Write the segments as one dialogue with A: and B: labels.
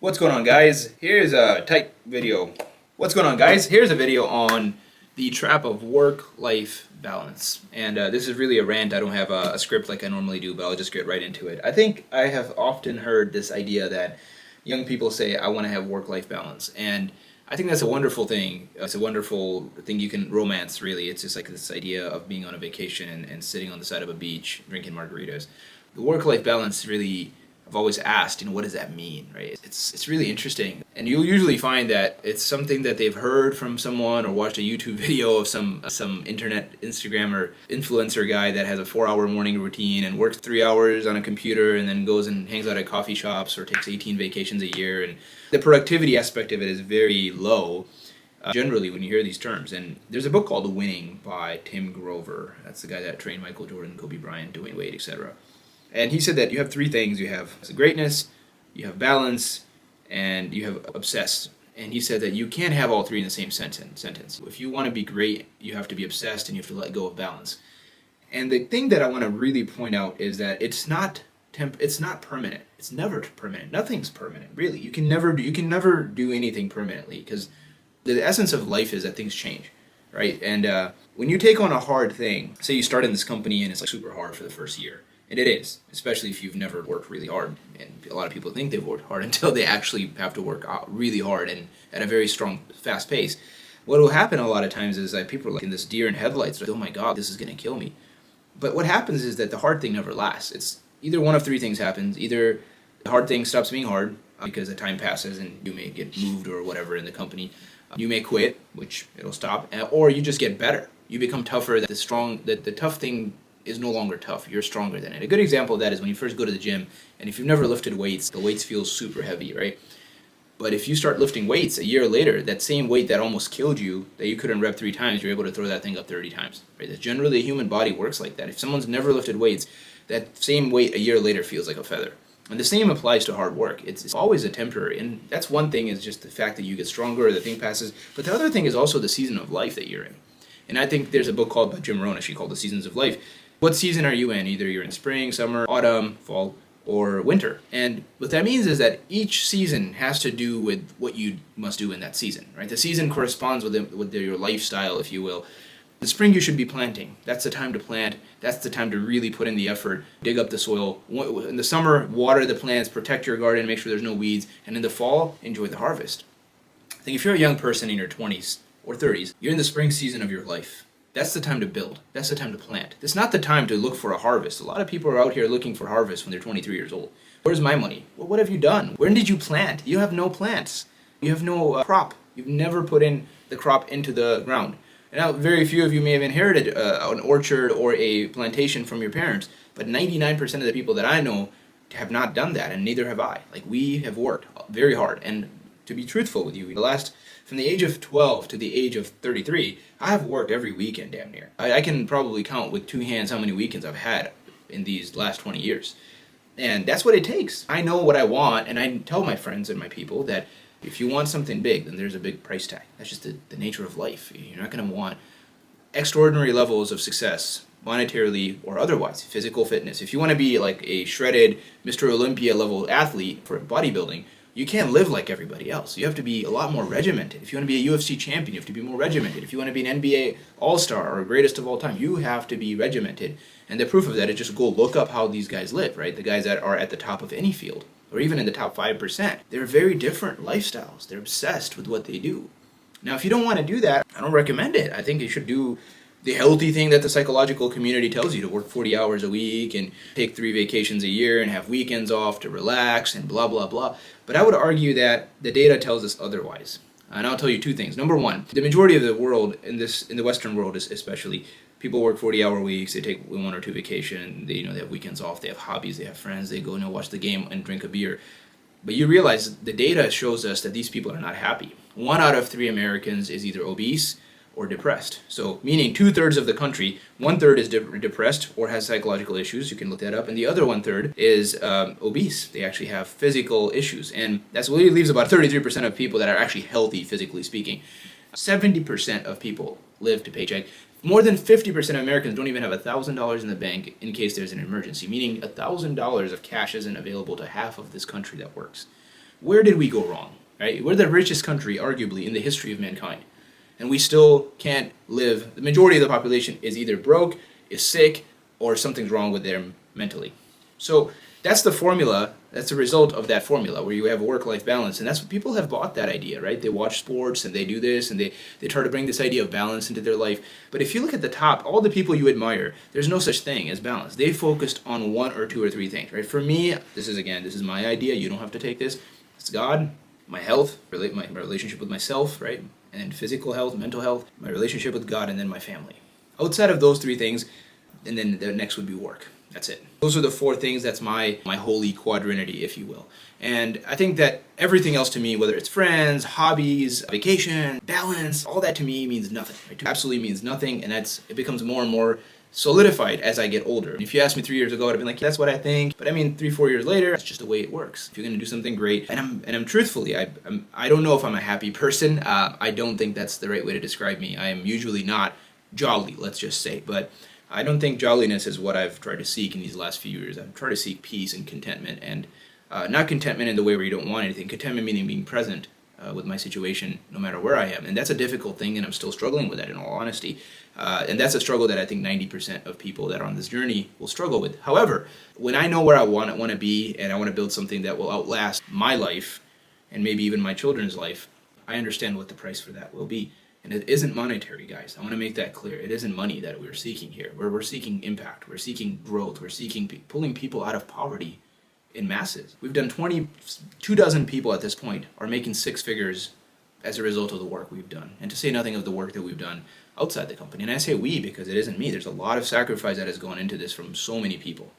A: What's going on, guys? Here's a tight video. What's going on, guys? Here's a video on the trap of work-life balance. And this is really a rant. I don't have a script like I normally do, but I'll just get right into it. I think I have often heard this idea that young people say, I want to have work-life balance. And I think that's a wonderful thing. It's a wonderful thing you can romance, really. It's just like this idea of being on a vacation and sitting on the side of a beach drinking margaritas. The work-life balance really, I've always asked, what does that mean, right? It's really interesting. And you'll usually find that it's something that they've heard from someone or watched a YouTube video of some internet Instagram or influencer guy that has a 4-hour morning routine and works 3 hours on a computer and then goes and hangs out at coffee shops or takes 18 vacations a year. And the productivity aspect of it is very low, generally, when you hear these terms. And there's a book called Winning by Tim Grover. That's the guy that trained Michael Jordan, Kobe Bryant, Dwayne Wade, etc. And he said that you have three things. You have greatness, you have balance, and you have obsessed. And he said that you can't have all three in the same sentence. If you want to be great, you have to be obsessed and you have to let go of balance. And the thing that I want to really point out is that it's not permanent. It's never permanent. Nothing's permanent, really. You can never do anything permanently, because the essence of life is that things change, right? And when you take on a hard thing, say you start in this company and it's like super hard for the first year. And it is, especially if you've never worked really hard. And a lot of people think they've worked hard until they actually have to work out really hard and at a very strong, fast pace. What will happen a lot of times is that people are like in this deer in headlights, like, oh my God, this is going to kill me. But what happens is that the hard thing never lasts. It's either one of three things happens. Either the hard thing stops being hard because the time passes and you may get moved or whatever in the company. You may quit, which it'll stop, or you just get better. You become tougher. That the tough thing is no longer tough. You're stronger than it. A good example of that is when you first go to the gym, and if you've never lifted weights, the weights feel super heavy, right? But if you start lifting weights a year later, that same weight that almost killed you, that you couldn't rep 3 times, you're able to throw that thing up 30 times, right? That's generally the human body works like that. If someone's never lifted weights, that same weight a year later feels like a feather. And the same applies to hard work. It's always a temporary, and that's one thing, is just the fact that you get stronger, the thing passes. But the other thing is also the season of life that you're in. And I think there's a book called by Jim Rohn, actually, called The Seasons of Life. What season are you in? Either you're in spring, summer, autumn, fall, or winter. And what that means is that each season has to do with what you must do in that season, right? The season corresponds with your lifestyle, if you will. In spring, you should be planting. That's the time to plant. That's the time to really put in the effort, dig up the soil. In the summer, water the plants, protect your garden, make sure there's no weeds. And in the fall, enjoy the harvest. I think if you're a young person in your 20s or 30s, you're in the spring season of your life. That's the time to build. That's the time to plant. It's not the time to look for a harvest. A lot of people are out here looking for harvest when they're 23 years old. Where's my money? Well, what have you done? When did you plant? You have no plants. You have no crop. You've never put in the crop into the ground. And now, very few of you may have inherited an orchard or a plantation from your parents, but 99% of the people that I know have not done that, and neither have I. Like, we have worked very hard. And to be truthful with you, from the age of 12 to the age of 33, I have worked every weekend damn near. I can probably count with 2 hands how many weekends I've had in these last 20 years. And that's what it takes. I know what I want, and I tell my friends and my people that if you want something big, then there's a big price tag. That's just the nature of life. You're not going to want extraordinary levels of success, monetarily or otherwise, physical fitness. If you want to be like a shredded Mr. Olympia level athlete for bodybuilding, you can't live like everybody else. You have to be a lot more regimented. If you want to be a UFC champion, you have to be more regimented. If you want to be an NBA all-star or greatest of all time, you have to be regimented. And the proof of that is just go look up how these guys live, right? The guys that are at the top of any field, or even in the top 5%. They're very different lifestyles. They're obsessed with what they do. Now, if you don't want to do that, I don't recommend it. I think you should do the healthy thing that the psychological community tells you, to work 40 hours a week and take 3 vacations a year and have weekends off to relax and blah, blah, blah. But I would argue that the data tells us otherwise. And I'll tell you 2 things. Number one, the majority of the world, in the Western world especially, people work 40-hour weeks, they take 1 or 2 vacations, they have weekends off, they have hobbies, they have friends, they go watch the game and drink a beer. But you realize the data shows us that these people are not happy. 1 out of 3 Americans is either obese or depressed. So, meaning 2/3 of the country, 1/3 is depressed or has psychological issues. You can look that up. And the other 1/3 is obese. They actually have physical issues. And that's what leaves about 33% of people that are actually healthy, physically speaking. 70% of people live to paycheck. More than 50% of Americans don't even have $1,000 in the bank in case there's an emergency, meaning $1,000 of cash isn't available to half of this country that works. where did we go wrong, right? We're the richest country, arguably, in the history of mankind. And we still can't live. The majority of the population is either broke, is sick, or something's wrong with them mentally. So that's the formula. That's the result of that formula where you have a work-life balance. And that's what people have bought that idea, right? They watch sports and they do this and they try to bring this idea of balance into their life. But if you look at the top, all the people you admire, there's no such thing as balance. They focused on one or two or three things, right? For me, this is my idea. You don't have to take this. It's God, my health, my relationship with myself, right? And physical health, mental health, my relationship with God, and then my family. Outside of those three things, and then the next would be work. That's it. Those are the four things. That's my holy quadrinity, if you will. And I think that everything else to me, whether it's friends, hobbies, vacation, balance, all that to me means nothing. It absolutely means nothing, and it becomes more and more solidified as I get older. If you asked me 3 years ago, I'd have been like, that's what I think. But I mean, 3-4 years later, that's just the way it works. If you're going to do something great, and I'm truthfully, I don't know if I'm a happy person. I don't think that's the right way to describe me. I am usually not jolly, let's just say. But I don't think jolliness is what I've tried to seek in these last few years. I've tried to seek peace and contentment, and not contentment in the way where you don't want anything. Contentment meaning being present with my situation no matter where I am. And that's a difficult thing, and I'm still struggling with that in all honesty. And that's a struggle that I think 90% of people that are on this journey will struggle with. However, when I know where I want to be, and I want to build something that will outlast my life and maybe even my children's life, I understand what the price for that will be. And it isn't monetary, guys. I want to make that clear. It isn't money that we're seeking here. We're seeking impact. We're seeking growth. We're seeking pulling people out of poverty in masses. We've done 24 people at this point are making six figures as a result of the work we've done. And to say nothing of the work that we've done outside the company. And I say we because it isn't me. There's a lot of sacrifice that has gone into this from so many people.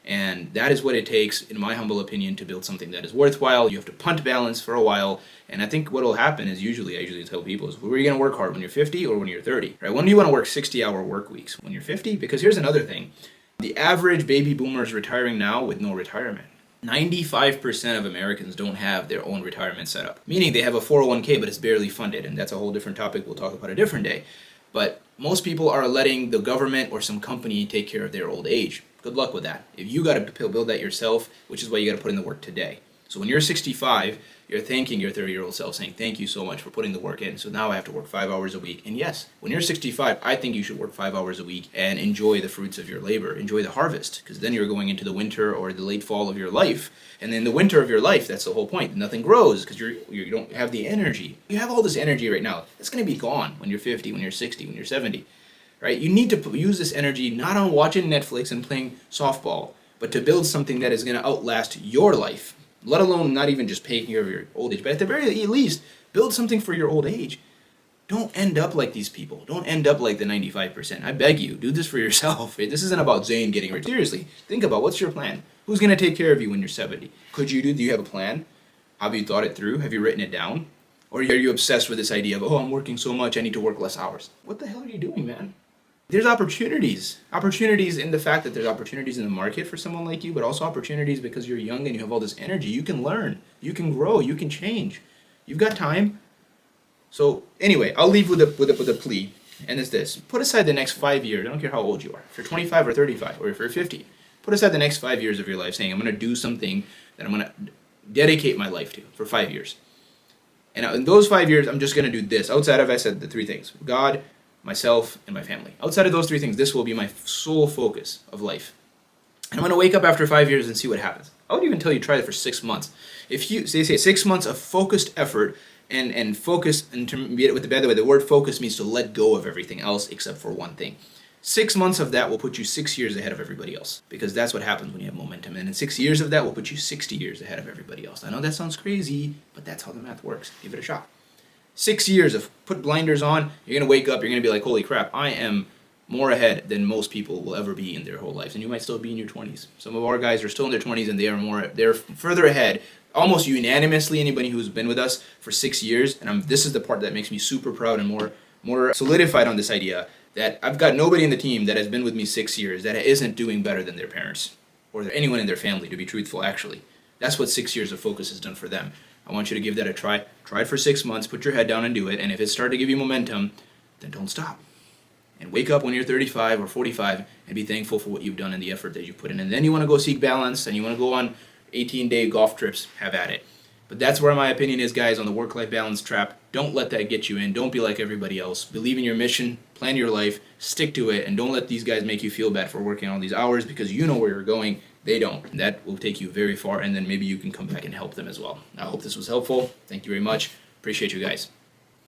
A: And that is what it takes, in my humble opinion, to build something that is worthwhile. You have to punt balance for a while. And I think what will happen is I usually tell people is, where are you going to work hard, when you're 50 or when you're 30? Right? When do you want to work 60-hour work weeks? When you're 50? Because here's another thing. The average baby boomer is retiring now with no retirement. 95% of Americans don't have their own retirement set up. Meaning they have a 401k, but it's barely funded. And that's a whole different topic we'll talk about a different day. But most people are letting the government or some company take care of their old age. Good luck with that. If you got to build that yourself, which is why you got to put in the work today. So when you're 65, you're thanking your 30-year-old self, saying, thank you so much for putting the work in. So now I have to work 5 hours a week. And yes, when you're 65, I think you should work 5 hours a week and enjoy the fruits of your labor, enjoy the harvest, because then you're going into the winter or the late fall of your life. And in the winter of your life, that's the whole point. Nothing grows because you don't have the energy. You have all this energy right now. It's going to be gone when you're 50, when you're 60, when you're 70. Right? You need to use this energy not on watching Netflix and playing softball, but to build something that is going to outlast your life, let alone not even just taking care of your old age, but at the very least, build something for your old age. Don't end up like these people. Don't end up like the 95%. I beg you, do this for yourself. This isn't about Zane getting rich. Seriously, think about what's your plan. Who's going to take care of you when you're 70? Do you have a plan? Have you thought it through? Have you written it down? Or are you obsessed with this idea of, oh, I'm working so much, I need to work less hours? What the hell are you doing, man? There's opportunities in the fact that there's opportunities in the market for someone like you, but also opportunities because you're young and you have all this energy. You can learn, you can grow, you can change. You've got time. So anyway, I'll leave with a plea, and it's this. Put aside the next 5 years. I don't care how old you are. If you're 25 or 35 or if you're 50, put aside the next 5 years of your life saying, I'm going to do something that I'm going to dedicate my life to for 5 years. And in those 5 years, I'm just going to do this. Outside of, I said, the three things. God, myself, and my family. Outside of those three things, this will be my sole focus of life. And I'm going to wake up after 5 years and see what happens. I would even tell you try it for 6 months. If you say 6 months of focused effort and focus, and by the way, the word focus means to let go of everything else except for one thing. 6 months of that will put you 6 years ahead of everybody else, because that's what happens when you have momentum. And in 6 years of that will put you 60 years ahead of everybody else. I know that sounds crazy, but that's how the math works. Give it a shot. 6 years of put blinders on, you're going to wake up, you're going to be like, holy crap, I am more ahead than most people will ever be in their whole lives. And you might still be in your 20s. Some of our guys are still in their 20s and they're further ahead, almost unanimously, anybody who's been with us for 6 years. And this is the part that makes me super proud and more solidified on this idea that I've got nobody in the team that has been with me 6 years that isn't doing better than their parents or anyone in their family, to be truthful, actually. That's what 6 years of focus has done for them. I want you to give that a try. Try it for 6 months, put your head down and do it, and if it starts to give you momentum, then don't stop. And wake up when you're 35 or 45 and be thankful for what you've done and the effort that you've put in. And then you want to go seek balance and you want to go on 18-day golf trips, have at it. But that's where my opinion is, guys, on the work-life balance trap. Don't let that get you in. Don't be like everybody else. Believe in your mission, plan your life, stick to it, and don't let these guys make you feel bad for working all these hours because you know where you're going. They don't. That will take you very far, and then maybe you can come back and help them as well. I hope this was helpful. Thank you very much. Appreciate you guys.